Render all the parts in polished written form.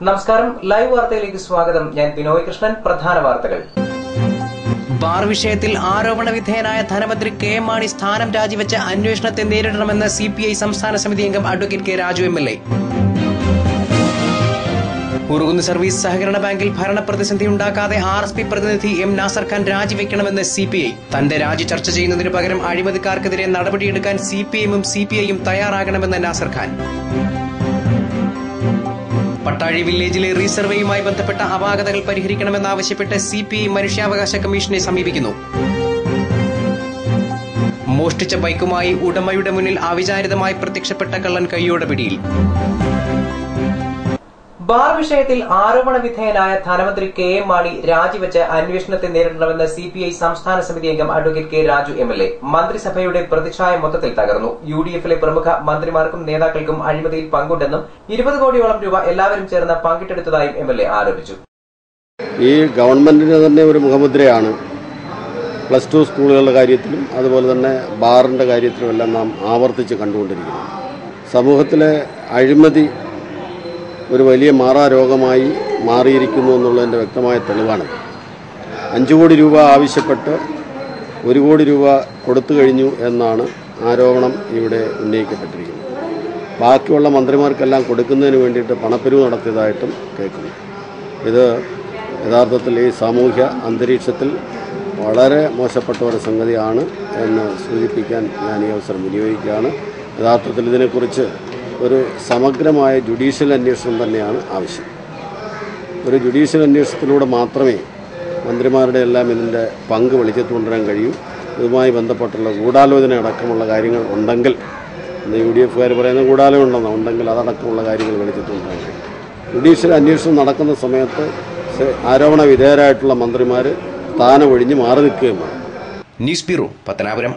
നമസ്കാരം. ലൈവ് വാർത്തയിലേക്ക് സ്വാഗതം. ഞാൻ ബിനോയ് കൃഷ്ണൻ. പ്രധാന വാർത്തകൾ. ബാർ വിഷയത്തിൽ ആരോപണ വിധേയനായ ധനമന്ത്രി കെ എം മാണി സ്ഥാനം രാജിവെച്ച് അന്വേഷണത്തെ നേരിടണമെന്ന് CPI സംസ്ഥാന സമിതി അംഗം advocate K Raju MLA. Urukunnu service സഹകരണ ബാങ്കിൽ ഭരണപ്രതിസന്ധി ഉണ്ടാക്കാതെ RSP പ്രതിനിധി M നാസർ ഖാൻ രാജിവെക്കണമെന്ന് CPI. തന്റെ രാജി ചർച്ച ചെയ്യുന്നതിന് പകരം അഴിമതിക്കാർക്കെതിരെ നടപടിയെടുക്കാൻ CPM-ഉം CPI-യും തയ്യാറാകണമെന്ന് നാസർ ഖാൻ. പട്ടാഴി വില്ലേജിലെ റീസർവേയുമായി ബന്ധപ്പെട്ട അപാകതകൾ പരിഹരിക്കണമെന്നാവശ്യപ്പെട്ട് CPI മനുഷ്യാവകാശ കമ്മീഷനെ സമീപിക്കുന്നു. മോഷ്ടിച്ച ബൈക്കുമായി ഉടമയുടെ മുന്നിൽ അവിചാരിതമായി പ്രത്യക്ഷപ്പെട്ട കള്ളൻ കൈയോടെ പിടിയിൽ. ബാർ വിഷയത്തിൽ ആരോപണ വിധേയനായ ധനമന്ത്രി കെ എം മാണി രാജിവെച്ച് അന്വേഷണത്തെ നേരിടണമെന്ന് CPI സംസ്ഥാന സമിതി അംഗം അഡ്വക്കേറ്റ് കെ രാജു MLA. മന്ത്രിസഭയുടെ പ്രതിച്ഛായ മൊത്തത്തിൽ തകർന്നു. UDF-ലെ പ്രമുഖ മന്ത്രിമാർക്കും നേതാക്കൾക്കും അഴിമതിയിൽ പങ്കുണ്ടെന്നും 20 കോടിയോളം രൂപ എല്ലാവരും ചേർന്ന് പങ്കിട്ടെടുത്തതായും MLA ആരോപിച്ചു. ഈ ഗവൺമെന്റിന് തന്നെ ഒരു മുഖമുദ്രയാണ് +2 സ്കൂളുകളുടെ കാര്യത്തിലും അതുപോലെ തന്നെ ബാറിന്റെ കാര്യത്തിലുമെല്ലാം നാം ആവർത്തിച്ച് കണ്ടുകൊണ്ടിരിക്കുന്നു. സമൂഹത്തിലെ അഴിമതി ഒരു വലിയ മാറാരോഗമായി മാറിയിരിക്കുന്നു എന്നുള്ളതിൻ്റെ വ്യക്തമായ തെളിവാണ്. 5 കോടി രൂപ ആവശ്യപ്പെട്ട് 1 കോടി രൂപ കൊടുത്തു കഴിഞ്ഞു എന്നാണ് ആരോപണം ഇവിടെ ഉന്നയിക്കപ്പെട്ടിരിക്കുന്നത്. ബാക്കിയുള്ള മന്ത്രിമാർക്കെല്ലാം കൊടുക്കുന്നതിന് വേണ്ടിയിട്ട് പണപ്പിരിവ് നടത്തിയതായിട്ടും കേൾക്കുന്നു. ഇത് യഥാർത്ഥത്തിൽ ഈ സാമൂഹ്യ അന്തരീക്ഷത്തിൽ വളരെ മോശപ്പെട്ട ഒരു സംഗതിയാണ് എന്ന് സൂചിപ്പിക്കാൻ ഞാൻ ഈ അവസരം വിനിയോഗിക്കുകയാണ്. യഥാർത്ഥത്തിൽ ഇതിനെക്കുറിച്ച് ഒരു സമഗ്രമായ ജുഡീഷ്യൽ അന്വേഷണം തന്നെയാണ് ആവശ്യം. ഒരു ജുഡീഷ്യൽ അന്വേഷണത്തിലൂടെ മാത്രമേ മന്ത്രിമാരുടെ എല്ലാം ഇതിൻ്റെ പങ്ക് വെളിച്ചത്ത് കൊണ്ടുവരാൻ കഴിയൂ. ഇതുമായി ബന്ധപ്പെട്ടുള്ള ഗൂഢാലോചന അടക്കമുള്ള കാര്യങ്ങൾ ഉണ്ടെങ്കിൽ, UDF-കാർ പറയുന്ന ഗൂഢാലോചന ഉണ്ടെങ്കിൽ അതടക്കമുള്ള കാര്യങ്ങൾ വെളിച്ചത്ത് കൊണ്ടുവരാൻ കഴിയും. ജുഡീഷ്യൽ അന്വേഷണം നടക്കുന്ന സമയത്ത് ആരോപണ വിധേയരായിട്ടുള്ള മന്ത്രിമാർ സ്ഥാനമൊഴിഞ്ഞ് മാറി നിൽക്കുകയും വേണം. News bureau, Pathanapuram.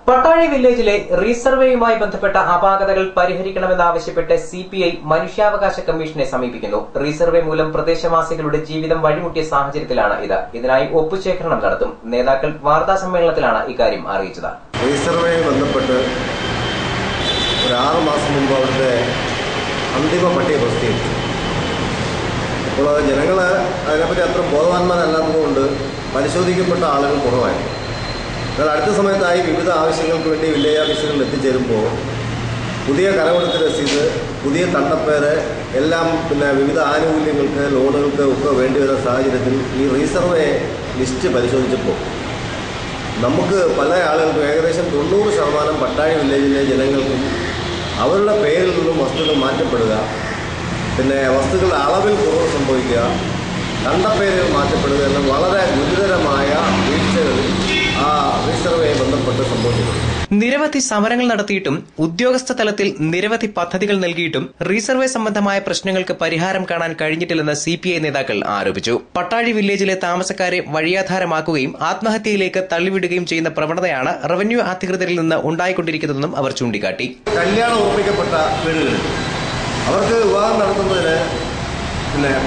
പട്ടാഴി വില്ലേജിലെ റീസർവേയുമായി ബന്ധപ്പെട്ട അപാകതകൾ പരിഹരിക്കണമെന്നാവശ്യപ്പെട്ട് CPI മനുഷ്യാവകാശ കമ്മീഷനെ സമീപിക്കുന്നു. റീസർവേ മൂലം പ്രദേശവാസികളുടെ ജീവിതം വഴിമുട്ടിയ സാഹചര്യത്തിലാണ് ഇത്. ഇതിനായി ഒപ്പുശേഖരണം നടത്തും. നേതാക്കൾ വാർത്താ സമ്മേളനത്തിലാണ് ഇക്കാര്യം അറിയിച്ചത്. റീസർവേയുമായി ബന്ധപ്പെട്ട് ഒരു 6 മാസം മുമ്പ് അവരുടെ അന്തിമ പട്ടിക പ്രസിദ്ധീകരിച്ചു. അപ്പോൾ ജനങ്ങൾ അതിനെപ്പറ്റി അത്ര ബോധവാന്മാരല്ലാത്തതുകൊണ്ട് പരിശോധിക്കപ്പെട്ട ആളുകൾ കുറവായിരുന്നു. എന്നാൽ അടുത്ത സമയത്തായി വിവിധ ആവശ്യങ്ങൾക്ക് വേണ്ടി വില്ലേജ് ഓഫീസുകളിൽ എത്തിച്ചേരുമ്പോൾ പുതിയ കരമെടുത്ത രസീത്, പുതിയ തണ്ടപ്പേര് എല്ലാം വിവിധ ആനുകൂല്യങ്ങൾക്ക്, ലോണുകൾക്ക് ഒക്കെ വേണ്ടിവരുന്ന സാഹചര്യത്തിൽ ഈ റീസർവേ ലിസ്റ്റ് പരിശോധിച്ചപ്പോൾ നമുക്ക് പല ആളുകൾക്കും ഏകദേശം 90% പട്ടാഴി വില്ലേജിലെ ജനങ്ങൾക്കും അവരുടെ പേരിൽ നിന്നും വസ്തുക്കൾ മാറ്റപ്പെടുക, വസ്തുക്കളുടെ അളവിൽ കുറവ് സംഭവിക്കുക, തണ്ടപ്പേരുകൾ മാറ്റപ്പെടുക എന്ന വളരെ ഗുരുതരമായ വീഴ്ചകളിൽ ആ റീസർവേയെ ബന്ധപ്പെട്ട് സംഭവിച്ചിട്ടുണ്ട്. നിരവധി സമരങ്ങൾ നടത്തിയിട്ടും ഉദ്യോഗസ്ഥ തലത്തിൽ നിരവധി പദ്ധതികൾ നൽകിയിട്ടും റീസർവേ സംബന്ധമായ പ്രശ്നങ്ങൾക്ക് പരിഹാരം കാണാൻ കഴിഞ്ഞിട്ടില്ലെന്ന് CPI നേതാക്കൾ ആരോപിച്ചു. പട്ടാഴി വില്ലേജിലെ താമസക്കാരെ വഴിയാധാരമാക്കുകയും ആത്മഹത്യയിലേക്ക് തള്ളിവിടുകയും ചെയ്യുന്ന പ്രവണതയാണ് റവന്യൂ അധികൃതരിൽ നിന്ന് ഉണ്ടായിക്കൊണ്ടിരിക്കുന്നതെന്നും അവർ ചൂണ്ടിക്കാട്ടി. കല്യാണം ഉറപ്പിക്കപ്പെട്ട വീടുകളിൽ അവർക്ക് വിവാഹം നടത്തുന്നതിന്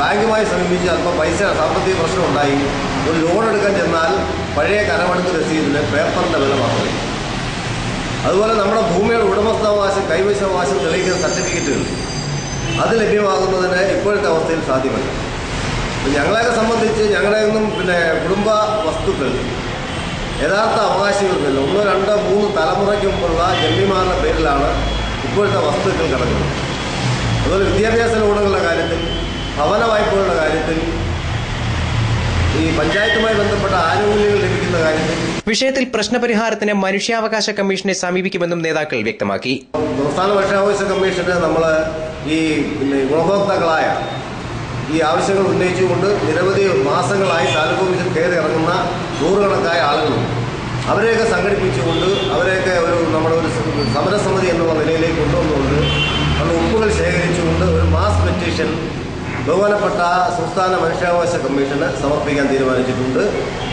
ബാങ്കുമായി സമീപിച്ച് അല്പം പൈസ സാമ്പത്തിക പ്രശ്നം ഉണ്ടായി ഒരു ലോൺ എടുക്കാൻ ചെന്നാൽ പഴയ കരമെടുത്ത രസീതിന് പേപ്പറിൻ്റെ വില മാത്രമേ. അതുപോലെ നമ്മുടെ ഭൂമിയുടെ ഉടമസ്ഥാവകാശം, കൈവശാവകാശം തെളിയിക്കുന്ന സർട്ടിഫിക്കറ്റുകൾ അത് ലഭ്യമാകുന്നതിന് ഇപ്പോഴത്തെ അവസ്ഥയിൽ സാധ്യമല്ല. ഞങ്ങളെയൊക്കെ സംബന്ധിച്ച് ഞങ്ങളുടെയൊന്നും കുടുംബ വസ്തുക്കൾ യഥാർത്ഥ അവകാശികൾക്കല്ല, 1, 2, 3 തലമുറയ്ക്ക് മുമ്പുള്ള ജന്മിമാരുടെ പേരിലാണ് ഇപ്പോഴത്തെ വസ്തുക്കൾ കിടക്കുന്നത്. അതുപോലെ വിദ്യാഭ്യാസ ലോണുകളുടെ കാര്യത്തിൽ, ഭവന വായ്പകളുടെ കാര്യത്തിൽ, ഈ പഞ്ചായത്തുമായി ബന്ധപ്പെട്ട ആനുകൂല്യങ്ങൾ ലഭിക്കുന്ന കാര്യത്തിൽ വിഷയത്തിൽ പ്രശ്നപരിഹാരത്തിന് മനുഷ്യാവകാശ കമ്മീഷനെ സമീപിക്കുമെന്നും നേതാക്കൾ വ്യക്തമാക്കി. സംസ്ഥാന മനുഷ്യാവകാശ കമ്മീഷന് നമ്മൾ ഈ ഗുണഭോക്താക്കളായ ഈ ആവശ്യങ്ങൾ ഉന്നയിച്ചുകൊണ്ട് നിരവധി മാസങ്ങളായി താലൂക്ക് ഓഫീസിൽ കയറി ഇറങ്ങുന്ന നൂറുകണക്കായ ആളുകളുണ്ട്. അവരെയൊക്കെ സംഘടിപ്പിച്ചുകൊണ്ട് അവരെയൊക്കെ നമ്മുടെ ഒരു സമരസമിതി എന്നുള്ള നിലയിലേക്ക് കൊണ്ടുവന്നുകൊണ്ട് അത് ഒപ്പുകൾ ശേഖരിച്ചുകൊണ്ട് ഒരു മാസ് പെറ്റീഷൻ ബഹുമാനപ്പെട്ട സംസ്ഥാന മനുഷ്യാവകാശ കമ്മീഷന് സമർപ്പിക്കാൻ തീരുമാനിച്ചിട്ടുണ്ട്.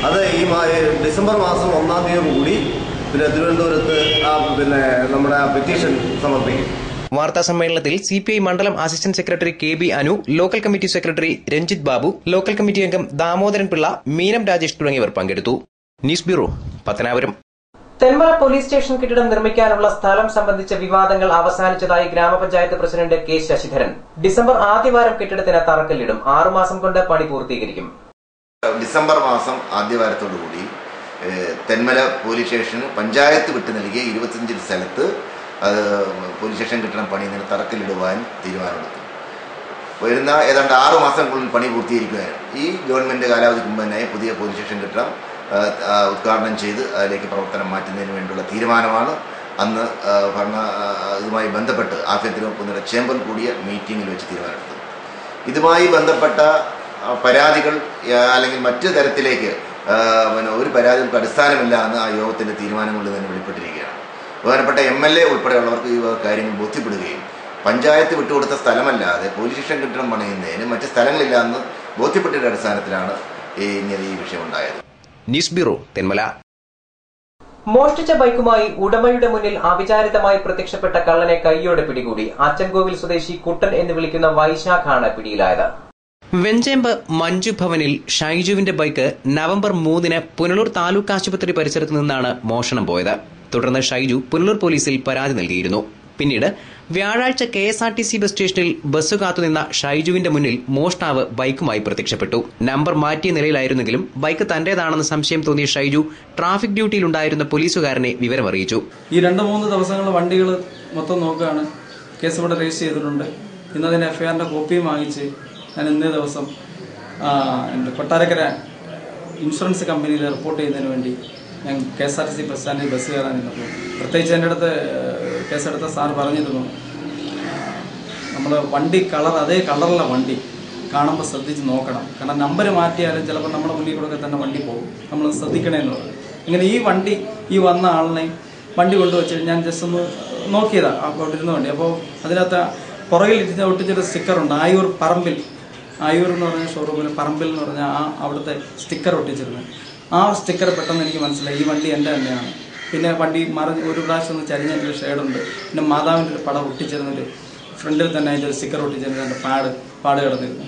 അത് ഈ ഡിസംബർ മാസം 1-ാം തീയതിയോടുകൂടി തിരുവനന്തപുരത്ത് നമ്മുടെ പെറ്റീഷൻ സമർപ്പിക്കും. വാർത്താ സമ്മേളനത്തിൽ CPI മണ്ഡലം assistant secretary KB Anu, local committee secretary Ranjith Babu, local committee അംഗം ദാമോദരൻ പിള്ള, മീനം രാജേഷ് തുടങ്ങിയവർ പങ്കെടുത്തു. News bureau, Pathanapuram. Thenmala police station കെട്ടിടം നിർമ്മിക്കാനുള്ള സ്ഥലം സംബന്ധിച്ച വിവാദങ്ങൾ അവസാനിച്ചതായി ഗ്രാമപഞ്ചായത്ത് പ്രസിഡന്റ് കെ ശശിധരൻ. ഡിസംബർ ആദ്യവാരം കെട്ടിടത്തിന് തറക്കല്ലിടും. 6 മാസം കൊണ്ട് പണി പൂർത്തീകരിക്കും. ഡിസംബർ മാസം ആദ്യവാരത്തോടുകൂടി തെന്മല പോലീസ് സ്റ്റേഷന് പഞ്ചായത്ത് വിട്ടു നൽകിയ 25 സ്ഥലത്ത് പോലീസ് സ്റ്റേഷൻ കെട്ടിടം പണിയുന്നതിന് തറക്കല്ലിടുവാൻ തീരുമാനമെടുത്തു. വരുന്ന ഏതാണ്ട് 6 മാസത്തിനുള്ളിൽ പണി പൂർത്തീകരിക്കുകയാണ്. ഈ ഗവൺമെന്റ് കാലാവധിക്ക് മുമ്പ് തന്നെ പുതിയ പോലീസ് സ്റ്റേഷൻ കെട്ടിടം ഉദ്ഘാടനം ചെയ്ത് അതിലേക്ക് പ്രവർത്തനം മാറ്റുന്നതിന് വേണ്ടിയുള്ള തീരുമാനമാണ് അന്ന് ഇതുമായി ബന്ധപ്പെട്ട് ആഭ്യന്തര വകുപ്പിന്റെ ചേംബറിൽ കൂടിയ മീറ്റിംഗിൽ വെച്ച് തീരുമാനമെടുത്തത്. ഇതുമായി ബന്ധപ്പെട്ട പരാതികൾ അല്ലെങ്കിൽ മറ്റു തരത്തിലേക്ക് ഒരു പരാതികൾക്ക് അടിസ്ഥാനമില്ല എന്ന് ആ യോഗത്തിന്റെ തീരുമാനങ്ങളിൽ തന്നെ വെളിപ്പെട്ടിരിക്കുകയാണ്. ബഹുമാനപ്പെട്ട MLA ഉൾപ്പെടെയുള്ളവർക്ക് ഈ കാര്യങ്ങൾ ബോധ്യപ്പെടുകയും പഞ്ചായത്ത് വിട്ടുകൊടുത്ത സ്ഥലമല്ലാതെ പോലീസ് സ്റ്റേഷൻ കെട്ടിടം പണിയുന്നതിന് മറ്റ് സ്ഥലങ്ങളില്ല എന്ന് ബോധ്യപ്പെട്ടതിന്റെ അടിസ്ഥാനത്തിലാണ് ഇങ്ങനെ ഈ വിഷയമുണ്ടായത്. News bureau, Thenmala. മോഷ്ടിച്ച ബൈക്കുമായി ഉടമയുടെ മുന്നിൽ അവിചാരിതമായി പ്രത്യക്ഷപ്പെട്ട കള്ളനെ കൈയോടെ പിടികൂടി. അച്ചൻകോവിൽ സ്വദേശി കുട്ടൻ എന്ന് വിളിക്കുന്ന വൈശാഖാണ് പിടിയിലായത്. വെഞ്ചേമ്പ് മഞ്ജു ഭവനിൽ ഷൈജുവിന്റെ ബൈക്ക് നവംബർ 3 പുനലൂർ താലൂക്ക് ആശുപത്രി പരിസരത്ത് നിന്നാണ് മോഷണം പോയത്. തുടർന്ന് ഷൈജു പുനലൂർ പോലീസിൽ പരാതി നൽകിയിരുന്നു. പിന്നീട് വ്യാഴാഴ്ച KSRTC ബസ് സ്റ്റേഷനിൽ ബസ് കാത്തുനിന്ന ഷൈജുവിന്റെ മുന്നിൽ മോഷ്ടാവ് ബൈക്കുമായി പ്രത്യക്ഷപ്പെട്ടു. നമ്പർ മാറ്റിയ നിലയിലായിരുന്നെങ്കിലും ബൈക്ക് തന്റേതാണെന്ന് സംശയം തോന്നിയ ഷൈജു ട്രാഫിക് ഡ്യൂട്ടിയിലുണ്ടായിരുന്ന പോലീസുകാരനെ വിവരമറിയിച്ചു. ഈ 2-3 ദിവസങ്ങളിൽ വണ്ടികൾ മൊത്തം നോക്കുകയാണ്. കേസ് ഇവിടെ രജിസ്റ്റർ ചെയ്തിട്ടുണ്ട്. ഇന്നതിന്റെ FIRന്റെ കോപ്പിയും വാങ്ങിച്ച് ഞാൻ ഇന്നേ ദിവസം കൊട്ടാരക്കര ഇൻഷുറൻസ് കമ്പനിയിൽ റിപ്പോർട്ട് ചെയ്യുന്നതിന് വേണ്ടി ഞാൻ KSRTC ബസ് സ്റ്റാൻഡിൽ ബസ് കയറാൻ നിന്നപ്പോൾ പ്രത്യേകിച്ച് എൻ്റെ അടുത്ത് കേസെടുത്ത സാർ പറഞ്ഞിരുന്നു, നമ്മൾ വണ്ടി കളർ അതേ കളറുള്ള വണ്ടി കാണുമ്പോൾ ശ്രദ്ധിച്ച് നോക്കണം. കാരണം നമ്പർ മാറ്റിയാലും ചിലപ്പോൾ നമ്മുടെ മുന്നിൽ കൂടെ തന്നെ വണ്ടി പോകും. നമ്മൾ ശ്രദ്ധിക്കണമെന്ന് പറഞ്ഞു. ഇങ്ങനെ ഈ വണ്ടി ഈ വന്ന ആളിനെ വണ്ടി കൊണ്ടുവച്ചിട്ട് ഞാൻ ജസ്റ്റ് ഒന്ന് നോക്കിയതാണ് അവിടെ ഇരുന്ന വണ്ടി. അപ്പോൾ അതിനകത്ത് പുറകിൽ ഒട്ടിച്ചൊരു സ്റ്റിക്കറുണ്ട്. ആയൂർ എന്ന് പറഞ്ഞ ഷോറൂമിൽ പറമ്പിൽ എന്ന് പറഞ്ഞാൽ അവിടുത്തെ സ്റ്റിക്കർ ഒട്ടിച്ചിരുന്നത്. ആ സ്റ്റിക്കർ പെട്ടെന്ന് എനിക്ക് മനസ്സിലായി ഈ വണ്ടി എൻ്റെ തന്നെയാണ്. പിന്നെ വണ്ടി ഒരു പ്രാവശ്യം ഒന്ന് ചരിഞ്ഞൊരു ഷെയ്ഡുണ്ട്. പിന്നെ മാതാവിൻ്റെ ഒരു പടം ഒട്ടിച്ചിരുന്നൊരു ഫ്രണ്ടിൽ തന്നെ അതിൻ്റെ ഒരു സ്റ്റിക്കർ ഒട്ടിച്ചിരുന്ന എൻ്റെ പാട് കിടന്നിരുന്നു.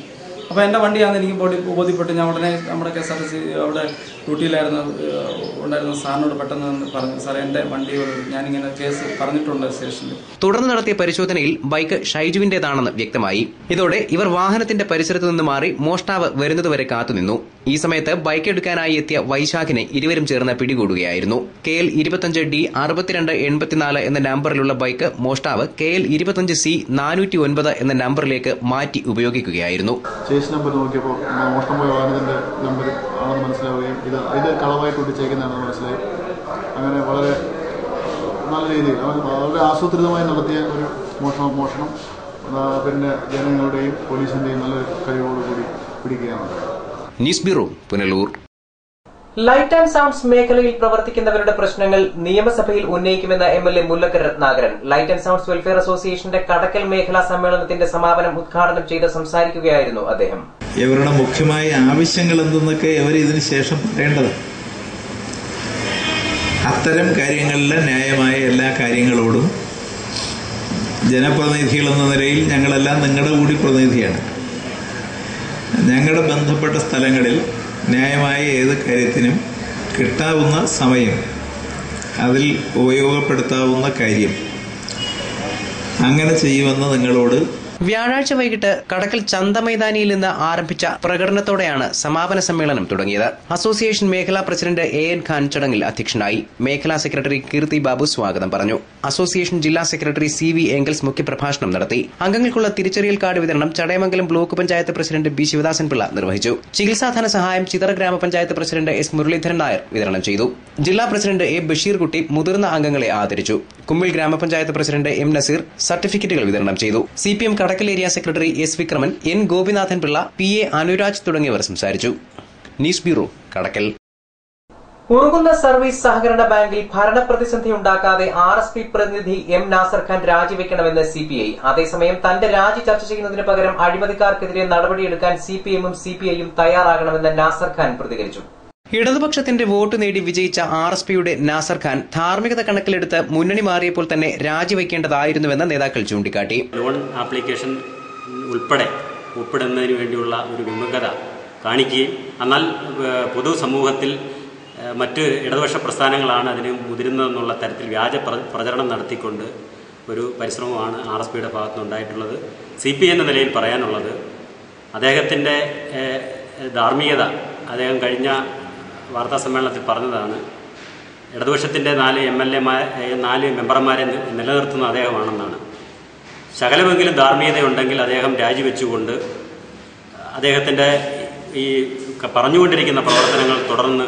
അപ്പോൾ എൻ്റെ വണ്ടിയാണെന്ന് എനിക്ക് ബോധ്യപ്പെട്ട് ഞാൻ ഉടനെ നമ്മുടെ KSRTC അവിടെ ഡ്യൂട്ടിയിലായിരുന്ന സാറിനോട് പെട്ടെന്ന് പറഞ്ഞു, സാറേ എൻ്റെ വണ്ടി ഞാനിങ്ങനെ കേസ് പറഞ്ഞിട്ടുണ്ട് സ്റ്റേഷനിൽ. തുടർന്ന് നടത്തിയ പരിശോധനയിൽ ബൈക്ക് ഷൈജുവിന്റേതാണെന്ന് വ്യക്തമായി. ഇതോടെ ഇവർ വാഹനത്തിന്റെ പരിസരത്ത് നിന്ന് മാറി മോഷ്ടാവ് വരുന്നതുവരെ കാത്തുനിന്നു. ഈ സമയത്ത് ബൈക്ക് എടുക്കാനായി എത്തിയ വൈശാഖിനെ ഇരുവരും ചേർന്ന് പിടികൂടുകയായിരുന്നു. KL 25D 6284 എന്ന നമ്പറിലുള്ള ബൈക്ക് മോഷ്ടാവ് KL 25C 409 എന്ന നമ്പറിലേക്ക് മാറ്റി ഉപയോഗിക്കുകയായിരുന്നു. ചേസ് നമ്പർ നോക്കിയപ്പോൾ മോഷണം പോയ വാഹനത്തിന്റെ നമ്പർ ആണെന്ന് മനസ്സിലാവുകയും ഇത് കളവായിട്ട് ഒട്ടിച്ചേക്കുന്നതാണെന്ന് മനസ്സിലായി. അങ്ങനെ വളരെ നല്ല രീതിയിൽ വളരെ ആസൂത്രിതമായി നടത്തിയ ഒരു മോഷണം പിന്നെ ജനങ്ങളുടെയും പോലീസിന്റെയും നല്ലൊരു കഴിവോടുകൂടി പിടിക്കുകയാണ്. News bureau, Punalur. Light and sounds മേഖലയിൽ പ്രവർത്തിക്കുന്നവരുടെ പ്രശ്നങ്ങൾ നിയമസഭയിൽ ഉന്നയിക്കുമെന്ന് MLA Mullakkara Ratnakaran. Light and sounds welfare അസോസിയേഷന്റെ കടക്കൽ മേഖലാ സമ്മേളനത്തിന്റെ സമാപനം ഉദ്ഘാടനം ചെയ്ത് സംസാരിക്കുകയായിരുന്നു അദ്ദേഹം. ഇവരുടെ മുഖ്യമായ ആവശ്യങ്ങൾ എന്തെന്നൊക്കെ ഇവർ ഇതിനു ശേഷം പറയേണ്ടത്. അത്തരം കാര്യങ്ങളിലെ ന്യായമായ എല്ലാ കാര്യങ്ങളോടും ജനപ്രതിനിധികൾ എന്ന നിലയിൽ ഞങ്ങളെല്ലാം നിങ്ങളുടെ കൂടി പ്രതിനിധിയാണ്. ഞങ്ങളുടെ ബന്ധപ്പെട്ട സ്ഥലങ്ങളിൽ ന്യായമായ ഏത് കാര്യത്തിനും കിട്ടാവുന്ന സമയം അതിൽ ഉപയോഗപ്പെടുത്താവുന്ന കാര്യം അങ്ങനെ ചെയ്യുമെന്ന് നിങ്ങളോട് വ്യാഴാഴ്ച വൈകിട്ട് കടക്കൽ ചന്തമൈതാനിയിൽ നിന്ന് ആരംഭിച്ച പ്രകടനത്തോടെയാണ് സമാപന സമ്മേളനം തുടങ്ങിയത്. അസോസിയേഷൻ മേഖലാ പ്രസിഡന്റ് AN ഖാൻ ചടങ്ങിൽ അധ്യക്ഷനായി. മേഖലാ സെക്രട്ടറി കീർത്തി ബാബു സ്വാഗതം പറഞ്ഞു. അസോസിയേഷൻ ജില്ലാ സെക്രട്ടറി CV എംഗൽസ് മുഖ്യപ്രഭാഷണം നടത്തി. അംഗങ്ങൾക്കുള്ള തിരിച്ചറിയൽ കാർഡ് വിതരണം Chadayamangalam block panchayat president B Sivadasan Pillai നിർവഹിച്ചു. ചികിത്സാ ധനസഹായം ചിതറ ഗ്രാമപഞ്ചായത്ത് പ്രസിഡന്റ് S മുരളീധരൻ നായർ വിതരണം ചെയ്തു. ജില്ലാ പ്രസിഡന്റ് A ബഷീർകുട്ടി മുതിർന്ന അംഗങ്ങളെ ആദരിച്ചു. കുമ്മിൽ ഗ്രാമപഞ്ചായത്ത് പ്രസിഡന്റ് M നസീർ സർട്ടിഫിക്കറ്റുകൾ വിതരണം ചെയ്തു. CPM Kadakkal area secretary S Vikraman, N Gopinathan Pillai, PA Anuraj തുടങ്ങിയവർ സംസാരിച്ചു. News bureau, Kadakkal. ഉറുകുന്ന സർവീസ് സഹകരണ ബാങ്കിൽ ഭരണപ്രതിസന്ധി ഉണ്ടാക്കാതെ RSP പ്രതിനിധി M നാസർ ഖാൻ രാജിവെക്കണമെന്ന് CPI. അതേസമയം തന്റെ രാജി ചർച്ച ചെയ്യുന്നതിന് പകരം അഴിമതിക്കാർക്കെതിരെ നടപടിയെടുക്കാൻ CPM-ഉം CPI-യും തയ്യാറാകണമെന്ന് നാസർ ഖാൻ പ്രതികരിച്ചു. ഇടതുപക്ഷത്തിന്റെ വോട്ട് നേടി വിജയിച്ച RSPയുടെ നാസർ ഖാൻ ധാർമ്മികത കണക്കിലെടുത്ത് മുന്നണി മാറിയപ്പോൾ തന്നെ രാജിവെക്കേണ്ടതായിരുന്നുവെന്ന് നേതാക്കൾ ചൂണ്ടിക്കാട്ടി. ലോൺ ആപ്ലിക്കേഷൻ ഉൾപ്പെടെ ഒപ്പിടുന്നതിന് വേണ്ടിയുള്ള ഒരു വിമുഖത കാണിക്കുകയും എന്നാൽ പൊതുസമൂഹത്തിൽ മറ്റ് ഇടതുപക്ഷ പ്രസ്ഥാനങ്ങളാണ് അതിന് മുതിരുന്നതെന്നുള്ള തരത്തിൽ വ്യാജ പ്രചരണം നടത്തിക്കൊണ്ട് ഒരു പരിശ്രമമാണ് RSPയുടെ ഭാഗത്തുനിന്നുണ്ടായിട്ടുള്ളത്. CPI എന്ന നിലയിൽ പറയാനുള്ളത്, അദ്ദേഹത്തിൻ്റെ ധാർമ്മികത അദ്ദേഹം കഴിഞ്ഞ വാർത്താ സമ്മേളനത്തിൽ പറഞ്ഞതാണ്. ഇടതുപക്ഷത്തിൻ്റെ 4 മെമ്പർമാരെ നിലനിർത്തുന്ന അദ്ദേഹമാണെന്നാണ്. ശകലമെങ്കിലും ധാർമ്മികതയുണ്ടെങ്കിൽ അദ്ദേഹം രാജിവെച്ചുകൊണ്ട് അദ്ദേഹത്തിൻ്റെ ഈ പറഞ്ഞുകൊണ്ടിരിക്കുന്ന പ്രവർത്തനങ്ങൾ തുടർന്ന്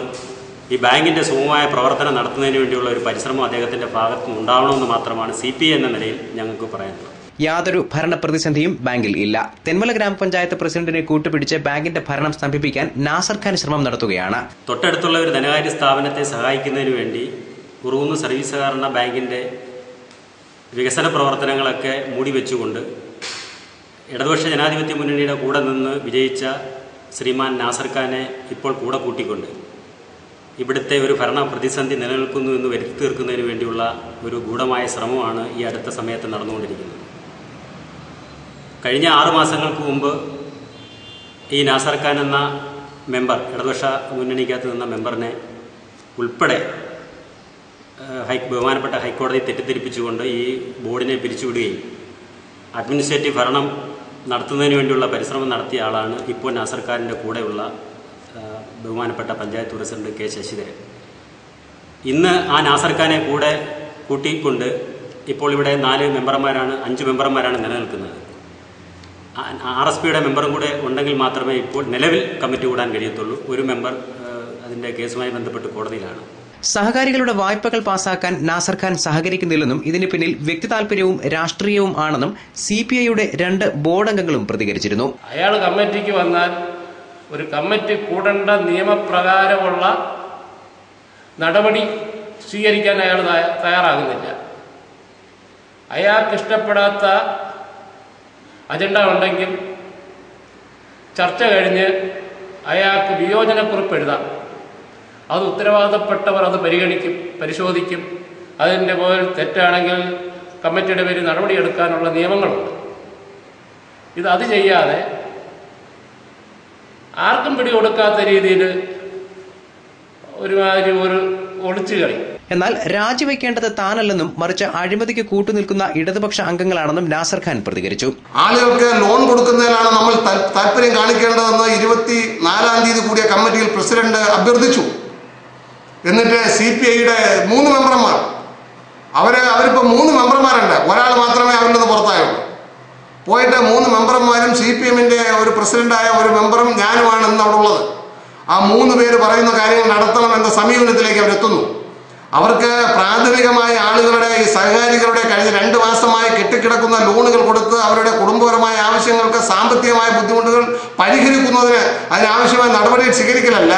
ഈ ബാങ്കിൻ്റെ സുഗമമായ പ്രവർത്തനം നടത്തുന്നതിന് വേണ്ടിയുള്ള ഒരു പരിശ്രമം അദ്ദേഹത്തിൻ്റെ ഭാഗത്ത് ഉണ്ടാവണമെന്ന് മാത്രമാണ് CPI എന്ന നിലയിൽ ഞങ്ങൾക്ക് പറയാനുള്ളത്. യാതൊരു ഭരണ പ്രതിസന്ധിയും ബാങ്കിൽ ഇല്ല. തെന്മല ഗ്രാമപഞ്ചായത്ത് പ്രസിഡന്റിനെ കൂട്ടുപിടിച്ച് ബാങ്കിന്റെ ഭരണം സ്തംഭിപ്പിക്കാൻ നാസർ ഖാൻ ശ്രമം നടത്തുകയാണ്. തൊട്ടടുത്തുള്ള ഒരു ധനകാര്യ സ്ഥാപനത്തെ സഹായിക്കുന്നതിന് വേണ്ടി ഉറൂന്ന് സർവീസ് സഹകരണ ബാങ്കിന്റെ വികസന പ്രവർത്തനങ്ങളൊക്കെ മൂടിവെച്ചുകൊണ്ട് ഇടതുപക്ഷ ജനാധിപത്യ മുന്നണിയുടെ കൂടെ നിന്ന് വിജയിച്ച ശ്രീമാൻ നാസർ ഖാനെ ഇപ്പോൾ കൂടെ കൂട്ടിക്കൊണ്ട് ഇവിടുത്തെ ഒരു ഭരണ പ്രതിസന്ധി നിലനിൽക്കുന്നു എന്ന് വരുത്തി തീർക്കുന്നതിന് വേണ്ടിയുള്ള ഒരു ഗൂഢമായ ശ്രമമാണ് ഈ അടുത്ത സമയത്ത് നടന്നുകൊണ്ടിരിക്കുന്നത്. കഴിഞ്ഞ 6 മാസങ്ങൾക്ക് മുമ്പ് ഈ നാസർ ഖാൻ എന്ന മെമ്പർ, ഇടതുപക്ഷ മുന്നണിക്കകത്ത് നിന്ന മെമ്പറിനെ ഉൾപ്പെടെ ബഹുമാനപ്പെട്ട ഹൈക്കോടതി തെറ്റിദ്ധരിപ്പിച്ചുകൊണ്ട് ഈ ബോർഡിനെ പിരിച്ചുവിടുകയും അഡ്മിനിസ്ട്രേറ്റീവ് ഭരണം നടത്തുന്നതിന് വേണ്ടിയുള്ള പരിശ്രമം നടത്തിയ ആളാണ് ഇപ്പോൾ നാസർ ഖാനിൻ്റെ കൂടെയുള്ള ബഹുമാനപ്പെട്ട പഞ്ചായത്ത് പ്രസിഡന്റ് K. ശശിധരൻ. ഇന്ന് ആ നാസർ ഖാനെ കൂടെ കൂട്ടിക്കൊണ്ട് ഇപ്പോൾ ഇവിടെ 5 മെമ്പർമാരാണ് നിലനിൽക്കുന്നത്. RSPയുടെ മെമ്പറും കൂടെ ഉണ്ടെങ്കിൽ മാത്രമേ ഇപ്പോൾ നിലവിൽ കമ്മിറ്റി കൂടാൻ കഴിയത്തുള്ളൂ. ഒരു മെമ്പർ അതിൻ്റെ കേസുമായി ബന്ധപ്പെട്ട് കോടതിയിലാണ്. സഹകാരികളുടെ വായ്പകൾ പാസാക്കാൻ നാസർ ഖാൻ സഹകരിക്കുന്നില്ലെന്നും ഇതിന് പിന്നിൽ വ്യക്തി താൽപര്യവും രാഷ്ട്രീയവും ആണെന്നും CPIയുടെ 2 ബോർഡ് അംഗങ്ങളും പ്രതികരിച്ചിരുന്നു. അയാൾ കമ്മിറ്റിക്ക് വന്നാൽ ഒരു കമ്മിറ്റി കൂടേണ്ട നിയമപ്രകാരമുള്ള നടപടി സ്വീകരിക്കാൻ അയാൾ തയ്യാറാകുന്നില്ല. അയാൾക്ക് ഇഷ്ടപ്പെടാത്ത അജണ്ട ഉണ്ടെങ്കിൽ ചർച്ച കഴിഞ്ഞ് അയാൾക്ക് വിയോജനക്കുറിപ്പ് എഴുതാം. അത് ഉത്തരവാദപ്പെട്ടവർ അത് പരിശോധിക്കും. അതിൻ്റെ പേരിൽ തെറ്റാണെങ്കിൽ കമ്മിറ്റിയുടെ പേരിൽ നടപടിയെടുക്കാനുള്ള നിയമങ്ങളുണ്ട്. അത് ചെയ്യാതെ ആർക്കും പിടികൊടുക്കാത്ത രീതിയിൽ ഒരുമാതിരി ഒരു ഒളിച്ചുകളി. എന്നാൽ രാജിവെക്കേണ്ടത് താനല്ലെന്നും മറിച്ച് അഴിമതിക്ക് കൂട്ടുനിൽക്കുന്ന ഇടതുപക്ഷ അംഗങ്ങളാണെന്നും നാസർ ഖാൻ പ്രതികരിച്ചു. ആളുകൾക്ക് ലോൺ കൊടുക്കുന്നതിനാണ് നമ്മൾ താല്പര്യം കാണിക്കേണ്ടതെന്ന് 24-ാം തീയതി കൂടിയ കമ്മിറ്റിയിൽ പ്രസിഡന്റ് അഭ്യർത്ഥിച്ചു. എന്നിട്ട് CPIയുടെ 3 മെമ്പർമാർ അവരിപ്പോൾ 3 മെമ്പർമാരുണ്ട്. ഒരാൾ മാത്രമേ അവരിൽ നിന്ന് പുറത്തായുള്ളൂ. പോയിട്ട് 3 മെമ്പർമാരും CPMന്റെ ഒരു പ്രസിഡന്റായ ഒരു മെമ്പറും ഞാനുമാണ് ഇന്ന് അവിടെ ഉള്ളത്. ആ 3 പേര് പറയുന്ന കാര്യങ്ങൾ നടത്തണം എന്ന സമീപനത്തിലേക്ക് അവരെത്തുന്നു. അവർക്ക് പ്രാഥമികമായ ആളുകളുടെ ഈ സഹകാരികളുടെ കഴിഞ്ഞ 2 മാസമായി കെട്ടിക്കിടക്കുന്ന ലോണുകൾ കൊടുത്ത് അവരുടെ കുടുംബപരമായ ആവശ്യങ്ങൾക്ക് സാമ്പത്തികമായ ബുദ്ധിമുട്ടുകൾ പരിഹരിക്കുന്നതിന് അതിനാവശ്യമായ നടപടികൾ സ്വീകരിക്കലല്ല,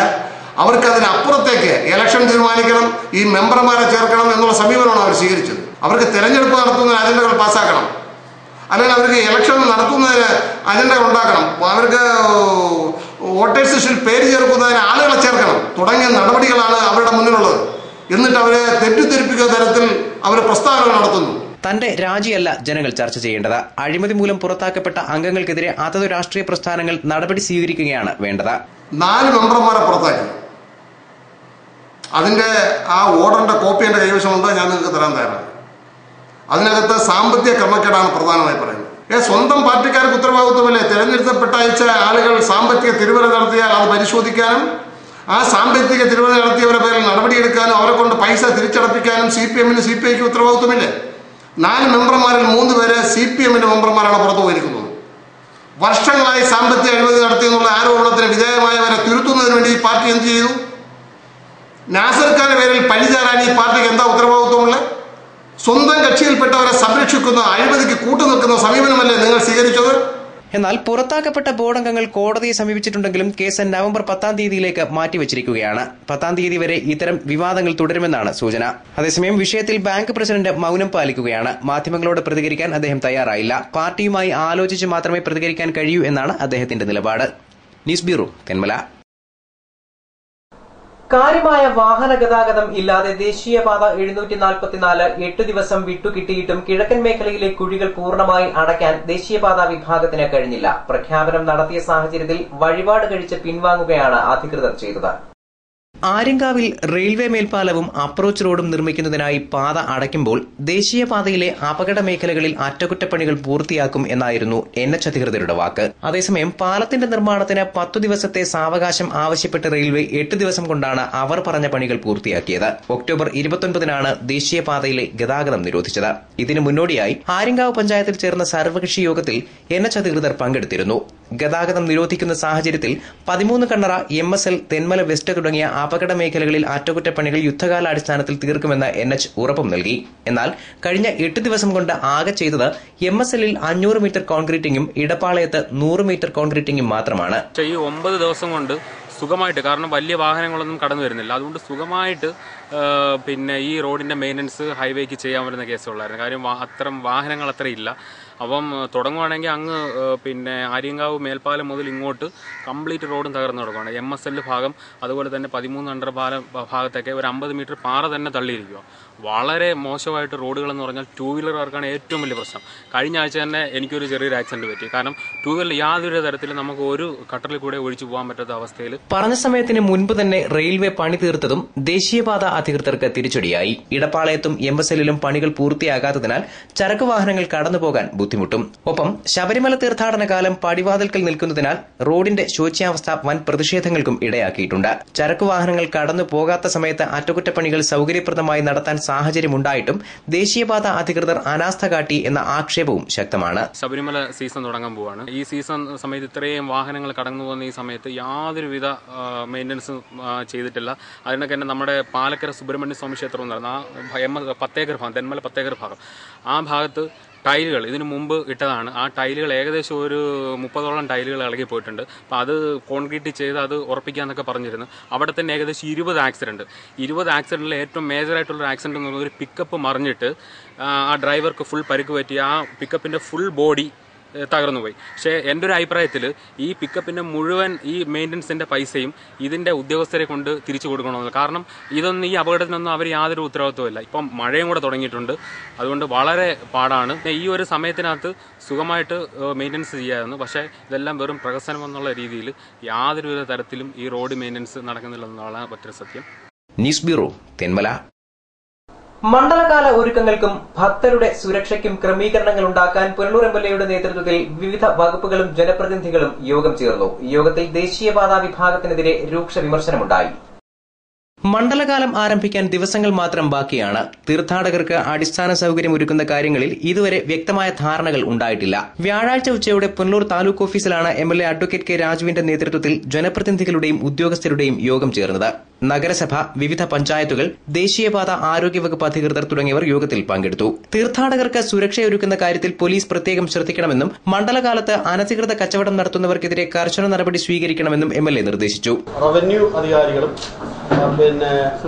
അവർക്ക് അതിനപ്പുറത്തേക്ക് ഇലക്ഷൻ തീരുമാനിക്കണം, ഈ മെമ്പർമാരെ ചേർക്കണം എന്നുള്ള സമീപനമാണ് അവർ സ്വീകരിച്ചത്. അവർക്ക് തെരഞ്ഞെടുപ്പ് നടത്തുന്ന അജണ്ടകൾ പാസ്സാക്കണം, അല്ലെങ്കിൽ അവർക്ക് ഇലക്ഷൻ നടത്തുന്നതിന് അജണ്ടകൾ ഉണ്ടാക്കണം, അവർക്ക് വോട്ടേഴ്സ് ലിസ്റ്റിൽ പേര് ചേർക്കുന്നതിന് ആളുകളെ ചേർക്കണം തുടങ്ങിയ നടപടികളാണ് അവരുടെ മുന്നിലുള്ളത്. എന്നിട്ട് അവരെ തെറ്റിദ്ധരിപ്പിക്കുന്ന തരത്തിൽ അവർ പ്രസ്താവനകൾ നടത്തുന്നു. തന്റെ രാജിയല്ല ജനങ്ങൾ ചർച്ച ചെയ്യേണ്ടത്. അഴിമതി മൂലം പുറത്താക്കപ്പെട്ട അംഗങ്ങൾക്കെതിരെ അതത് രാഷ്ട്രീയ പ്രസ്ഥാനങ്ങൾ നടപടി സ്വീകരിക്കുകയാണ് വേണ്ടത്. 4 മെമ്പർമാരെ പുറത്താക്കി. അതിന്റെ ആ ഓർഡറിന്റെ കോപ്പി എന്റെ കൈവശമുണ്ട്, ഞാൻ നിങ്ങൾക്ക് തരാൻ തയ്യാറാണ്. അതിനകത്ത് സാമ്പത്തിക ക്രമക്കേടാണ് പ്രധാനമായി പറയുന്നത്. സ്വന്തം പാർട്ടിക്കാർക്ക് ഉത്തരവാദിത്വമല്ലേ തെരഞ്ഞെടുക്കപ്പെട്ട അയച്ച ആളുകൾ സാമ്പത്തിക തിരിമറി നടത്തിയാൽ അത് പരിശോധിക്കാനും ആ സാമ്പത്തിക തിരിമറി നടത്തിയവരുടെ പേരിൽ നടപടിയെടുക്കാനും അവരെ കൊണ്ട് പൈസ തിരിച്ചടപ്പിക്കാനും CPMന് CPIക്ക് ഉത്തരവാദിത്വമില്ലേ? 4 മെമ്പർമാരിൽ 3 പേര് CPMന്റെ മെമ്പർമാരാണ് പുറത്തു പോയിരിക്കുന്നത്. വർഷങ്ങളായി സാമ്പത്തിക അഴിമതി നടത്തിയെന്നുള്ള ആരോപണത്തിന് വിധേയമായവരെ തിരുത്തുന്നതിന് വേണ്ടി ഈ പാർട്ടി എന്ത് ചെയ്തു? നാസർ ഖാന്റെ പേരിൽ പഴിചാരാൻ ഈ പാർട്ടിക്ക് എന്താ ഉത്തരവാദിത്വമുള്ളത്? സ്വന്തം കക്ഷിയിൽപ്പെട്ടവരെ സംരക്ഷിക്കുന്ന അഴിമതിക്ക് കൂട്ടുനിൽക്കുന്ന സമീപനമല്ലേ നിങ്ങൾ സ്വീകരിച്ചത്? എന്നാൽ പുറത്താക്കപ്പെട്ട ബോർഡ് അംഗങ്ങൾ കോടതിയെ സമീപിച്ചിട്ടുണ്ടെങ്കിലും കേസ് നവംബർ 10-ാം തീയതിയിലേക്ക് മാറ്റിവച്ചിരിക്കുകയാണ്. 10-ാം തീയതി വരെ ഇത്തരം വിവാദങ്ങൾ തുടരുമെന്നാണ് സൂചന. അതേസമയം വിഷയത്തിൽ ബാങ്ക് പ്രസിഡന്റ് മൌനം പാലിക്കുകയാണ്. മാധ്യമങ്ങളോട് പ്രതികരിക്കാൻ അദ്ദേഹം തയ്യാറായില്ല. പാർട്ടിയുമായി ആലോചിച്ച് മാത്രമേ പ്രതികരിക്കാൻ കഴിയൂ എന്നാണ് അദ്ദേഹത്തിന്റെ നിലപാട്. News bureau, Thenmala. കാര്യമായ വാഹന ഗതാഗതം ഇല്ലാതെ ദേശീയപാത 744 8 ദിവസം വിട്ടുകിട്ടിയിട്ടും കിഴക്കൻ മേഖലയിലെ കുഴികൾ പൂർണ്ണമായി അടയ്ക്കാൻ ദേശീയപാത വിഭാഗത്തിന് കഴിഞ്ഞില്ല. പ്രഖ്യാപനം നടത്തിയ സാഹചര്യത്തിൽ വഴിപാട് കഴിച്ച് പിൻവാങ്ങുകയാണ് അധികൃതർ ചെയ്തത്. ആര്യങ്കാവിൽ റെയിൽവേ മേൽപ്പാലവും അപ്രോച്ച് റോഡും നിർമ്മിക്കുന്നതിനായി പാത അടയ്ക്കുമ്പോൾ ദേശീയപാതയിലെ അപകട മേഖലകളിൽ അറ്റകുറ്റപ്പണികൾ പൂർത്തിയാക്കും എന്നായിരുന്നു NH അധികൃതരുടെ വാക്ക്. അതേസമയം പാലത്തിന്റെ നിർമ്മാണത്തിന് 10 ദിവസത്തെ സാവകാശം ആവശ്യപ്പെട്ട് റെയിൽവേ 8 ദിവസം കൊണ്ടാണ് അവർ പറഞ്ഞ പണികൾ പൂർത്തിയാക്കിയത്. ഒക്ടോബർ 29-നാണ് ദേശീയപാതയിലെ ഗതാഗതം നിരോധിച്ചത്. ഇതിനു മുന്നോടിയായി ആര്യങ്കാവ് പഞ്ചായത്തിൽ ചേർന്ന സർവകക്ഷി യോഗത്തിൽ NH അധികൃതർ പങ്കെടുത്തിരുന്നു. ഗതാഗതം നിരോധിക്കുന്ന സാഹചര്യത്തിൽ 13 കണ്ണറ, MSL, തെന്മല വെസ്റ്റ് തുടങ്ങിയ അപകട മേഖലകളിൽ അറ്റകുറ്റപ്പണികൾ യുദ്ധകാലാടിസ്ഥാനത്തിൽ തീർക്കുമെന്ന് NH ഉറപ്പും നൽകി. എന്നാൽ കഴിഞ്ഞ 8 ദിവസം കൊണ്ട് ആകെ ചെയ്തത് MSLൽ 500 മീറ്റർ കോൺക്രീറ്റിംഗും ഇടപ്പാളയത്ത് 100 മീറ്റർ കോൺക്രീറ്റിംഗും മാത്രമാണ്. ഈ 9 ദിവസം കൊണ്ട് സുഖമായിട്ട്, കാരണം വലിയ വാഹനങ്ങളൊന്നും കടന്നു വരുന്നില്ല, അതുകൊണ്ട് സുഖമായിട്ട് പിന്നെ ഈ റോഡിന്റെ മെയിൻ്റനൻസ് ഹൈവേക്ക് ചെയ്യാൻ വരുന്ന കേസുകളായിരുന്നു. കാര്യം അത്തരം വാഹനങ്ങൾ അത്ര ഇല്ല. അപ്പം തുടങ്ങുവാണെങ്കിൽ അങ്ങ് പിന്നെ ആര്യങ്കാവ് മേൽപ്പാലം മുതൽ ഇങ്ങോട്ട് കംപ്ലീറ്റ് റോഡും തകർന്നു കിടക്കുകയാണ്. MSL ഭാഗം, അതുപോലെ തന്നെ 13 അണ്ടർ പാലം ഭാഗത്തൊക്കെ ഒരു 50 മീറ്റർ പാറ തന്നെ തള്ളിയിരിക്കുക. വളരെ മോശമായിട്ട് റോഡുകളെന്ന് പറഞ്ഞാൽ 2 വീലർക്കാർക്കാണ് ഏറ്റവും വലിയ പ്രശ്നം. കഴിഞ്ഞ ആഴ്ച തന്നെ എനിക്കൊരു ചെറിയൊരു ആക്സിഡന്റ് പറ്റി. കാരണം 2 വീലർ യാതൊരു തരത്തിലും നമുക്ക് ഒരു കട്ടറിൽ കൂടെ ഒഴിച്ചു പോകാൻ പറ്റാത്ത അവസ്ഥയിൽ പറഞ്ഞ സമയത്തിന് മുൻപ് തന്നെ റെയിൽവേ പണി തീർത്തതും ദേശീയപാത അധികൃതർക്ക് തിരിച്ചടിയായി. ഇടപ്പാളയത്തും MSLലും പണികൾ പൂർത്തിയാകാത്തതിനാൽ ചരക്ക് വാഹനങ്ങൾ കടന്നുപോകാൻ ബുദ്ധിമുട്ടും. ഒപ്പം ശബരിമല തീർത്ഥാടന കാലം പടിവാതിൽക്കൽ നിൽക്കുന്നതിനാൽ റോഡിന്റെ ശോച്യാവസ്ഥ വൻ പ്രതിഷേധങ്ങൾക്കും ഇടയാക്കിയിട്ടുണ്ട്. ചരക്ക് വാഹനങ്ങൾ കടന്നു പോകാത്ത സമയത്ത് അറ്റകുറ്റപ്പണികൾ സൌകര്യപ്രദമായി നടത്താൻ സാഹചര്യമുണ്ടായിട്ടും ദേശീയപാത അധികൃതർ അനാസ്ഥ കാട്ടി എന്ന ആക്ഷേപവും ശക്തമാണ്. ശബരിമല സീസൺ തുടങ്ങാൻ പോവാണ്. ഈ സീസൺ സമയത്ത് ഇത്രയും വാഹനങ്ങൾ കടന്നു പോകുന്ന ഈ സമയത്ത് യാതൊരുവിധ മെയിൻ്റനൻസും ചെയ്തിട്ടില്ല. അതിനൊക്കെ തന്നെ നമ്മുടെ പാലക്കര സുബ്രഹ്മണ്യ സ്വാമി ക്ഷേത്രം എന്ന് പറയുന്ന 10 ഏക്കർ ഭാഗം, തെന്മല 10 ഏക്കർ ഭാഗം, ആ ഭാഗത്ത് ടൈലുകൾ ഇതിനു മുമ്പ് ഇട്ടതാണ്. ആ ടൈലുകൾ ഏകദേശം ഒരു 30ഓളം ടൈലുകൾ ഇളകി പോയിട്ടുണ്ട്. അപ്പം അത് കോൺക്രീറ്റ് ചെയ്ത് അത് ഉറപ്പിക്കാന്നൊക്കെ പറഞ്ഞിരുന്നു. അവിടെ തന്നെ ഏകദേശം 20 ആക്സിഡന്റിൽ ഏറ്റവും മേജറായിട്ടുള്ളൊരു ആക്സിഡന്റ് എന്ന് പറയുന്നത് ഒരു പിക്കപ്പ് മറിഞ്ഞിട്ട് ആ ഡ്രൈവർക്ക് ഫുൾ പരിക്ക് പറ്റി. ആ പിക്കപ്പിന്റെ ഫുൾ ബോഡി തകർന്നുപോയി. പക്ഷേ എൻ്റെ ഒരു അഭിപ്രായത്തിൽ ഈ പിക്കപ്പിന്റെ മുഴുവൻ ഈ മെയിൻ്റനൻസിന്റെ പൈസയും ഇതിന്റെ ഉദ്യോഗസ്ഥരെ കൊണ്ട് തിരിച്ചു കൊടുക്കണമെന്ന്. കാരണം ഇതൊന്നും, ഈ അപകടത്തിനൊന്നും അവർ യാതൊരു ഉത്തരവാദിത്വമില്ല. ഇപ്പം മഴയും കൂടെ തുടങ്ങിയിട്ടുണ്ട്, അതുകൊണ്ട് വളരെ പാടാണ്. ഈ ഒരു സമയത്തിനകത്ത് സുഖമായിട്ട് മെയിൻ്റനൻസ് ചെയ്യാമായിരുന്നു. പക്ഷേ ഇതെല്ലാം വെറും പ്രഹസനം എന്നുള്ള രീതിയിൽ യാതൊരുവിധ തരത്തിലും ഈ റോഡ് മെയിൻ്റനൻസ് നടക്കുന്നില്ലെന്നാണ് മറ്റൊരു സത്യം. News bureau, Thenmala. മണ്ഡലകാല ഒരുക്കങ്ങൾക്കും ഭക്തരുടെ സുരക്ഷയ്ക്കും ക്രമീകരണങ്ങൾ ഉണ്ടാക്കാൻ പുനലൂർ MLAയുടെ നേതൃത്വത്തിൽ വിവിധ വകുപ്പുകളും ജനപ്രതിനിധികളും യോഗം ചേർന്നു. യോഗത്തിൽ ദേശീയപാതാ വിഭാഗത്തിനെതിരെ രൂക്ഷ വിമർശനമുണ്ടായി. മണ്ഡലകാലം ആരംഭിക്കാൻ ദിവസങ്ങൾ മാത്രം ബാക്കിയാണ്. തീർത്ഥാടകർക്ക് അടിസ്ഥാന സൌകര്യം ഒരുക്കുന്ന കാര്യങ്ങളിൽ ഇതുവരെ വ്യക്തമായ ധാരണകൾ ഉണ്ടായിട്ടില്ല. വ്യാഴാഴ്ച ഉച്ചയോടെ പുനലൂർ താലൂക്ക് ഓഫീസിലാണ് MLA അഡ്വക്കേറ്റ് കെ രാജുവിന്റെ നേതൃത്വത്തിൽ ജനപ്രതിനിധികളുടെയും ഉദ്യോഗസ്ഥരുടെയും യോഗം ചേർന്നത്. നഗരസഭ, വിവിധ പഞ്ചായത്തുകൾ, ദേശീയപാത, ആരോഗ്യവകുപ്പ് അധികൃതർ തുടങ്ങിയവർ യോഗത്തിൽ പങ്കെടുത്തു. തീർത്ഥാടകർക്ക് സുരക്ഷയൊരുക്കുന്ന കാര്യത്തിൽ പോലീസ് പ്രത്യേകം ശ്രദ്ധിക്കണമെന്നും മണ്ഡലകാലത്ത് അനധികൃത കച്ചവടം നടത്തുന്നവർക്കെതിരെ കർശന നടപടി സ്വീകരിക്കണമെന്നും MLA നിർദ്ദേശിച്ചു. റവന്യൂ അധികാരികളും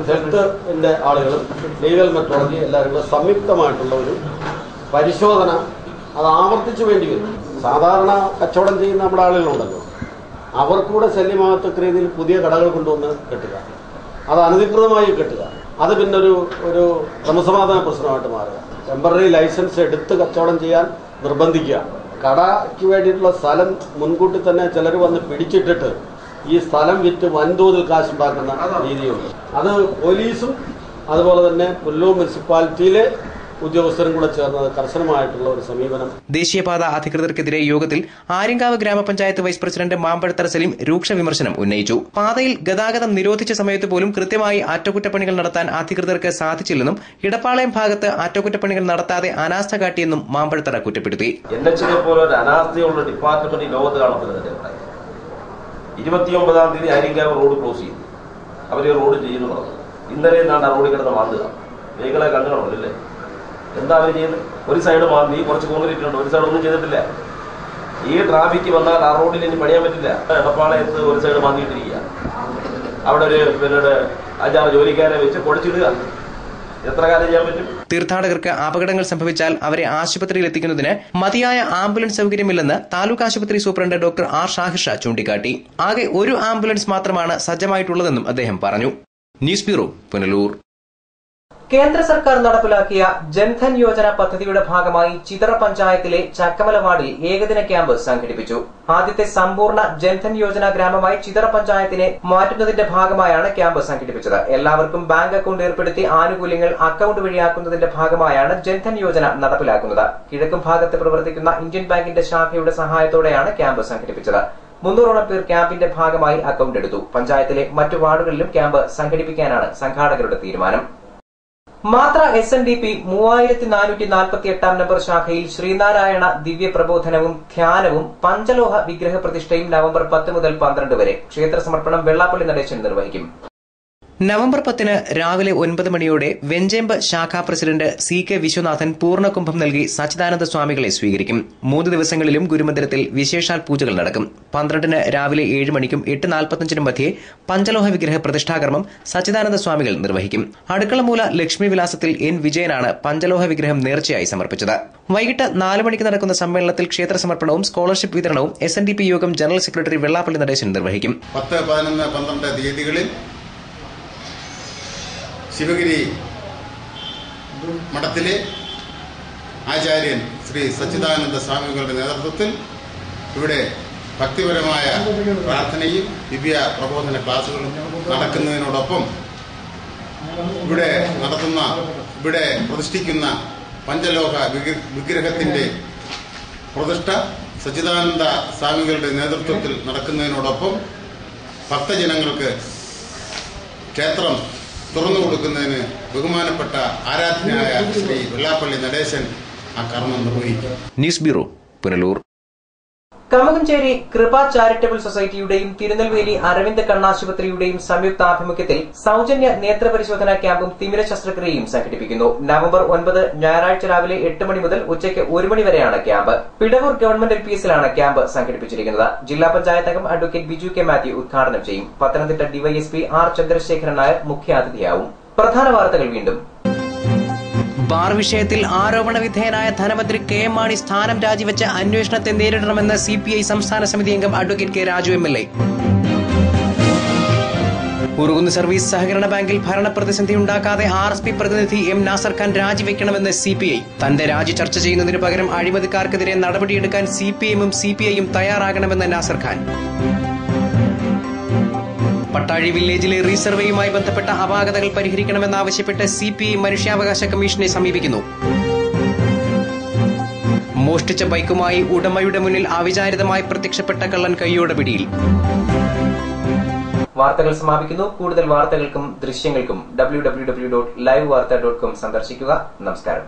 ഹെൽത്തിന്റെ ആളുകളും ലീഗൽ മെട്രോളജി എല്ലാവരും കൂടെ സംയുക്തമായിട്ടുള്ള ഒരു പരിശോധന അത് ആവർത്തിച്ചു വേണ്ടി വരും. സാധാരണ കച്ചവടം ചെയ്യുന്ന നമ്മുടെ ആളുകളുണ്ടല്ലോ, അവർക്കൂടെ ശല്യമാകത്തക്ക രീതിയിൽ പുതിയ കടകൾ കൊണ്ടുവന്ന് കെട്ടുക, അത് അനധികൃതമായി കെട്ടുക, അത് പിന്നെ ഒരു ക്രമസമാധാന പ്രശ്നമായിട്ട് മാറുക. ടെമ്പററി ലൈസൻസ് എടുത്ത് കച്ചവടം ചെയ്യാൻ നിർബന്ധിക്കുക. കടയ്ക്ക് വേണ്ടിയിട്ടുള്ള സ്ഥലം മുൻകൂട്ടി തന്നെ ചിലർ വന്ന് പിടിച്ചിട്ടിട്ട് ഈ സ്ഥലം വിറ്റ് വൻതോതിൽ കാശുണ്ടാക്കുന്ന രീതിയുണ്ട്. അത് പോലീസും അതുപോലെ തന്നെ പുനലൂർ മുനിസിപ്പാലിറ്റിയിലെ ഉദ്യോഗസ്ഥരും കൂടെ ചേർന്നത് കർശനമായിട്ടുള്ള ഒരു സമീപനം. ദേശീയപാത അധികൃതർക്കെതിരെ യോഗത്തിൽ ആര്യങ്കാവ് ഗ്രാമപഞ്ചായത്ത് വൈസ് പ്രസിഡന്റ് മാമ്പഴത്തറ സലീം രൂക്ഷ വിമർശനം ഉന്നയിച്ചു. പാതയിൽ ഗതാഗതം നിരോധിച്ച സമയത്ത് പോലും കൃത്യമായി അറ്റകുറ്റപ്പണികൾ നടത്താൻ അധികൃതർക്ക് സാധിച്ചില്ലെന്നും ഇടപ്പാളയം ഭാഗത്ത് അറ്റകുറ്റപ്പണികൾ നടത്താതെ അനാസ്ഥ കാട്ടിയെന്നും മാമ്പഴത്തറ കുറ്റപ്പെടുത്തി. NHനെ പോലെ ഒരു അനാസ്ഥയുള്ള ഡിപ്പാർട്ട്മെന്റ് ലോകത്ത് കാണപ്പെടുന്നതിന്റെ 29-ാം തീയതി ആര്യങ്കാവ് റോഡ് ക്ലോസ് ചെയ്തു. അവർ റോഡ് ചെയ്യുന്നു പറഞ്ഞു. ഇന്നലെ നാണ്ട് ആ റോഡിൽ കിടന്ന് മാന്തുക. വെഹിക്കിളെ കണ്ടുകളല്ലേ? എന്താ അവർ ചെയ്യുന്നത്? ഒരു സൈഡ് മാന്തി, കുറച്ച് കോൺക്രീറ്റ് ഉണ്ട്, ഒരു സൈഡ് ഒന്നും ചെയ്തിട്ടില്ല. ഈ ട്രാഫിക്ക് വന്നാൽ ആ റോഡിൽ ഇനി പണിയാൻ പറ്റില്ല. എടപ്പാളയത്ത് ഒരു സൈഡ് മാന്തിയിട്ടിരിക്കുക. അവിടെ ഒരു 5-6 ജോലിക്കാരെ വെച്ച് പൊടിച്ചിടുക. എത്ര കാലം ചെയ്യാൻ പറ്റും? തീർത്ഥാടകർക്ക് അപകടങ്ങൾ സംഭവിച്ചാൽ അവരെ ആശുപത്രിയിൽ എത്തിക്കുന്നതിന് മതിയായ ആംബുലൻസ് സൌകര്യമില്ലെന്ന് താലൂക്ക് ആശുപത്രി superintendent doctor R. Shahir Shah ചൂണ്ടിക്കാട്ടി. ആകെ ഒരു ആംബുലൻസ് മാത്രമാണ് സജ്ജമായിട്ടുള്ളതെന്നും അദ്ദേഹം പറഞ്ഞു. News bureau, Punalur. കേന്ദ്ര സർക്കാർ നടപ്പിലാക്കിയ ജൻധൻ യോജന പദ്ധതിയുടെ ഭാഗമായി ചിതറ പഞ്ചായത്തിലെ ചക്കമല വാർഡിൽ ഏകദിന ക്യാമ്പ് സംഘടിപ്പിച്ചു. ആദ്യത്തെ സമ്പൂർണ്ണ ജൻധൻ യോജന ഗ്രാമമായി ചിതറ പഞ്ചായത്തിനെ മാറ്റുന്നതിന്റെ ഭാഗമായാണ് ക്യാമ്പ് സംഘടിപ്പിച്ചത്. എല്ലാവർക്കും ബാങ്ക് അക്കൌണ്ട് ഏർപ്പെടുത്തി ആനുകൂല്യങ്ങൾ അക്കൌണ്ട് വഴിയാക്കുന്നതിന്റെ ഭാഗമായാണ് ജൻധൻ യോജന നടപ്പിലാക്കുന്നത്. കിഴക്കും ഭാഗത്ത് പ്രവർത്തിക്കുന്ന ഇന്ത്യൻ ബാങ്കിന്റെ ശാഖയുടെ സഹായത്തോടെയാണ് ക്യാമ്പ് സംഘടിപ്പിച്ചത്. 300ഓളം പേർ ക്യാമ്പിന്റെ ഭാഗമായി അക്കൌണ്ട് എടുത്തു. പഞ്ചായത്തിലെ മറ്റു വാർഡുകളിലും ക്യാമ്പ് സംഘടിപ്പിക്കാനാണ് സംഘാടകരുടെ തീരുമാനം. മാത്ര SNDP 3448 നമ്പർ ശാഖയിൽ ശ്രീനാരായണ ദിവ്യപ്രബോധനവും ധ്യാനവും പഞ്ചലോഹ വിഗ്രഹ പ്രതിഷ്ഠയും നവംബർ 10 മുതൽ 12 വരെ. ക്ഷേത്ര സമർപ്പണം വെള്ളാപ്പള്ളി നടേശൻ നിർവഹിക്കും. നവംബർ 10 രാവിലെ 9 മണിയോടെ വെഞ്ചേമ്പ് ശാഖാ പ്രസിഡന്റ് CK വിശ്വനാഥൻ പൂർണ്ണകുംഭം നൽകി സച്ചിദാനന്ദ സ്വാമികളെ സ്വീകരിക്കും. 3 ദിവസങ്ങളിലും ഗുരുമന്ദിരത്തിൽ വിശേഷാൽ പൂജകൾ നടക്കും. 12 രാവിലെ 7 മണിക്കും 8:45 മധ്യേ പഞ്ചലോഹ വിഗ്രഹ പ്രതിഷ്ഠാകർമ്മം സച്ചിദാനന്ദ സ്വാമികൾ നിർവഹിക്കും. അടുക്കളമൂല ലക്ഷ്മി വിലാസത്തിൽ N വിജയനാണ് പഞ്ചലോഹ വിഗ്രഹം നേർച്ചയായി സമർപ്പിച്ചത്. വൈകിട്ട് 4 മണിക്ക് നടക്കുന്ന സമ്മേളനത്തിൽ ക്ഷേത്ര സമർപ്പണവും സ്കോളർഷിപ്പ് വിതരണവും SNDP യോഗം ജനറൽ സെക്രട്ടറി വെള്ളാപ്പള്ളി നടേശൻ നിർവഹിക്കും. 10, 11, 12 തീയതികളിൽ ശിവഗിരി മഠത്തിലെ ആചാര്യൻ ശ്രീ സച്ചിദാനന്ദ സ്വാമികളുടെ നേതൃത്വത്തിൽ ഇവിടെ ഭക്തിപരമായ പ്രാർത്ഥനയും ദിവ്യ പ്രബോധന ക്ലാസുകളും നടക്കുന്നതിനോടൊപ്പം ഇവിടെ പ്രതിഷ്ഠിക്കുന്ന പഞ്ചലോഹ വിഗ്രഹത്തിന്റെ പ്രതിഷ്ഠ സച്ചിദാനന്ദ സ്വാമികളുടെ നേതൃത്വത്തിൽ നടക്കുന്നതിനോടൊപ്പം ഭക്തജനങ്ങൾക്ക് ക്ഷേത്രം തുറന്നു കൊടുക്കുന്നതിന് ബഹുമാനപ്പെട്ട ആരാധനായ ശ്രീ വെള്ളാപ്പള്ളി നടേശൻ ആ കർമ്മം നിർവഹിക്കും. News bureau, Punalur. കമകഞ്ചേരി കൃപ ചാരിറ്റബിൾ സൊസൈറ്റിയുടെയും തിരുനെൽവേലി അരവിന്ദ് കണ്ണാശുപത്രിയുടെയും സംയുക്താഭിമുഖ്യത്തിൽ സൌജന്യ നേത്രപരിശോധനാ ക്യാമ്പും തിമിര ശസ്ത്രക്രിയയും സംഘടിപ്പിക്കുന്നു. നവംബർ 9 ഞായറാഴ്ച രാവിലെ 8 മണി മുതൽ ഉച്ചയ്ക്ക് 1 മണി വരെയാണ് ക്യാമ്പ്. പിടവൂർ ഗവൺമെന്റ് LPSലാണ് ക്യാമ്പ് സംഘടിപ്പിച്ചിരിക്കുന്നത്. ജില്ലാ പഞ്ചായത്ത് അംഗം അഡ്വക്കേറ്റ് ബിജു കെ മാത്യു ഉദ്ഘാടനം ചെയ്യും. Pathanamthitta DYSP R Chandrasekharan Nair മുഖ്യാതിഥിയാവും. പ്രധാന വാർത്തകൾ വീണ്ടും. ബാർ വിഷയത്തിൽ ആരോപണ വിധേയനായ ധനമന്ത്രി KM മാണി സ്ഥാനം രാജിവെച്ച് അന്വേഷണത്തെ നേരിടണമെന്ന് CPI സംസ്ഥാന സമിതി അംഗം advocate K Raju MLA. Urukunnu service സഹകരണ ബാങ്കിൽ ഭരണപ്രതിസന്ധി ഉണ്ടാക്കാതെ RSP പ്രതിനിധി M നാസർ ഖാൻ രാജിവെക്കണമെന്ന് CPI. തന്റെ രാജി ചർച്ച ചെയ്യുന്നതിന് പകരം അഴിമതിക്കാർക്കെതിരെ നടപടിയെടുക്കാൻ CPM-ഉം CPI-യും തയ്യാറാകണമെന്ന് നാസർ ഖാൻ. പട്ടാഴി വില്ലേജിലെ റീസർവേയുമായി ബന്ധപ്പെട്ട അപാകതകൾ പരിഹരിക്കണമെന്നാവശ്യപ്പെട്ട് CPI മനുഷ്യാവകാശ കമ്മീഷനെ സമീപിക്കുന്നു. മോഷ്ടിച്ച ബൈക്കുമായി ഉടമയുടെ മുന്നിൽ അവിചാരിതമായി പ്രത്യക്ഷപ്പെട്ട കള്ളൻ കൈയോടെ പിടിയിൽ. വാർത്തകൾ സമാപിക്കുന്നു. കൂടുതൽ വാർത്തകൾക്കും ദൃശ്യങ്ങൾക്കും www.livevarta.com സന്ദർശിക്കുക. നമസ്കാരം.